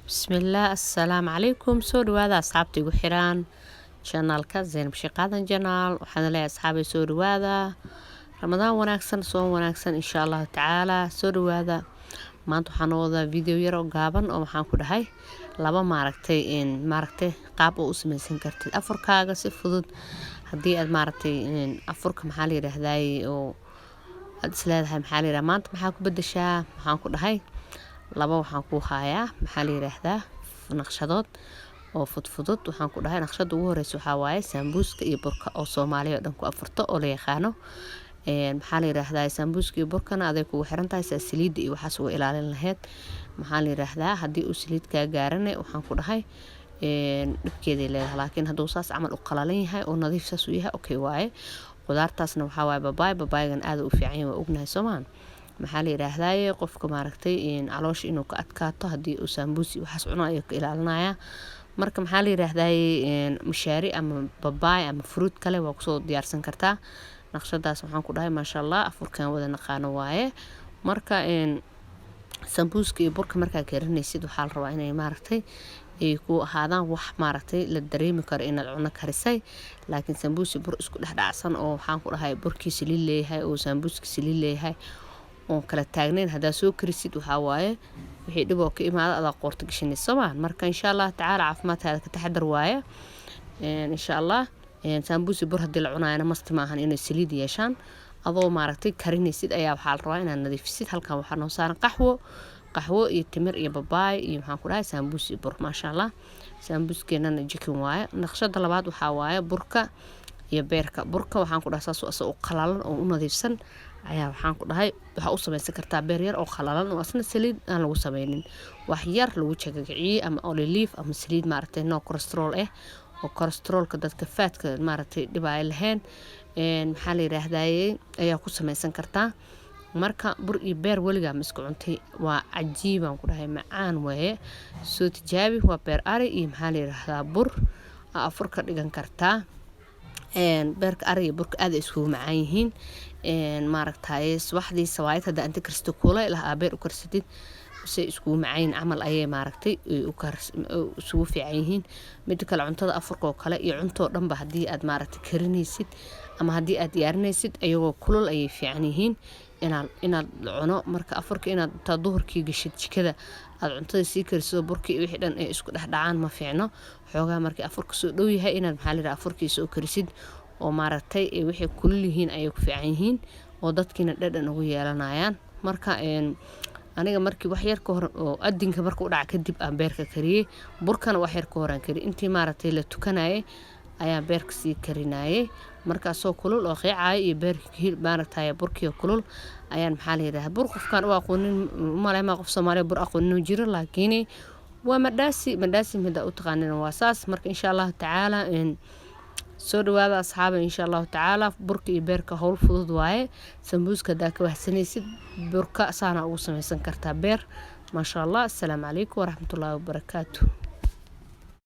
bismillaah assalaamu calaykum soo dhawaada asxaabta igu xiran channelka Zainab Sheekh Aadan Channel waxaan leeyahay asxaabay soo dhawaada ramadaan wanaagsan soon wanaagsan insha Allah tacaala soo dhawaada maanta waxaan wadaa video yar oo gaaban oo waxaan ku dhahay laba maaragtay qaab oo u samaysan kartid afurkaaga si fudud haddii aad afurka maxaa la yiraahdaa oo aad isleedahay maxaa la yiraahdaa maanta maxaa ku bedeshaa waxaan ku dhahay laba waxaan ku hayaa maxaa la yiraahdaa naqshadood oo fudfudud waxaan ku dhahay naqshada ugu horeysa waxaa waaye sambuuska iyo burka oo Soomaaliya dhan ku afurto oo la yaqaano maxaa la yiraahdaa sambuuska iyo burkana aday kugu xiran tahay saliid iyo waxaas oo ilaalin lahayd maxaa la yiraahdaa haddii uu saliid ka gaarane waxaan ku dhahay dhibkeeda leeyahay laakiin hadduu saas camal u qalalan yahay oo nadiif saas u yahay okay waaye qudaartaasna waxaa waaye babaygan aad u fiican yahay waa ognahay Soomaan maxaa la yiraahdaa qofka maaragtay caloosha inuu ka adkaato haddii uu sambuusi waxaas cuno ay ka ilaalinaya marka maxaa la yiraahdaa mushaari ama babay ama fruit kale waa kusoo diyaarsan kartaa naqshadaas waxaan ku dhahay maasha Allah afurkan wada naqaano waaye marka sambuuska iyo burka markaa karinaysid waxaa la rabaa inay maaragtay ay ku ahaadaan wax maaragtay la dareemi karo inaad cuno karisay laakiin sambuusi bur isku dhexdhacsan oo waxaan ku dhahay burkiisa leeyahay oo sambuuskiisa leeyahay oo kala taagnayn hadaa soo karisid waxaa waaye wixii dhib oo ka imaada adaa qoorta gashanaysa Soomaan marka insha Allah tacaala caafimaadkaada ka taxadar waaye insha Allah sambuusi bur hadii la cunaayna masti maahan inay saliid yeeshaan adoo maaragtay karinaysid ayaa waxaa la rabaa inaad nadiifisid halkan waxaa noo saaran qaxwo iyo timir iyo babay iyo maxaan ku dhahay sambuusi bur maasha Allah sambuuskeenana chicken waaye naqshada labaad waxaa waaye burka iyo beerka burka waxaan ku dhahay saas oo qalalan oo u nadiifsan ayaa waxaan ku dhahay waxa u samaysan kartaa beer yar oo qalalan oo asna saliid aan lagu sameeynin wax yar lagu jagagciye ama olive ama saliid maaragtay no cholesterol oo cholesterolka dadka faatka maaragtay dhibay lahayn maxaa la yiraahdaa ayaa ku samaysan kartaa marka bur iyo beer waliga ma isku cuntay waa cajiib aan ku dhahay macaan waaye soo tijaabi waa beer ari iyo maxaa la yiraahdaa bur afurka dhigan kartaa beerka ariga burka aad isku macaan yihiin maaragtay subaxdii sawaayad hada inta karsto kulay la beer u karsidid si isku macaan amal ayay maaragtay isugu fiican yihiin mid kale cuntada afurka oo kale iyo cunto dhanba hadii aad maaragtay karinaysid ama hadii aad diyaarinaysid ayagoo kulul ayay fiican yihiin inaad cuno marka afurka inaad inta duhurkii gashid jikada aad cuntada sii kariso burkii wixii dhan ay isku dhexdhacaan ma fiicno xoogaa markii afurka soo dhow yahay inaad maxaa la yiraahdaa afurkiisa oo karisid oo maaragtay wixii kulul yihiin ayay ku fiican yihiin oo dadkiina dhadhan ugu yeelanayaan marka aniga markii wax yar ka hor oo adinka marka u dhaca kadib aan beerka kariyay burkana wax yar ka hor aan kariyay intii maaragtay la tukanayay ayaa beerka sii karinayay markaasoo kulul oo qiicay iyo beerkii maaragtay burkii kulul ayaan maxaa la yiraahdaa bur qofkan u aqoonin ma qof Soomaali bur aqoonin jiro laakiin waa madhaasi mida u taqaanin waa saas marka insha Allah tacaala soo dhawaada asxaabay insha Allah tacaala burka iyo beerka hawl fudud waaye sambuuska daa ka waxsanaysid burka saana ugu samaysan kartaa beer maasha Allah assalaamu calaykum waraxmatullaahi wabarakaatuh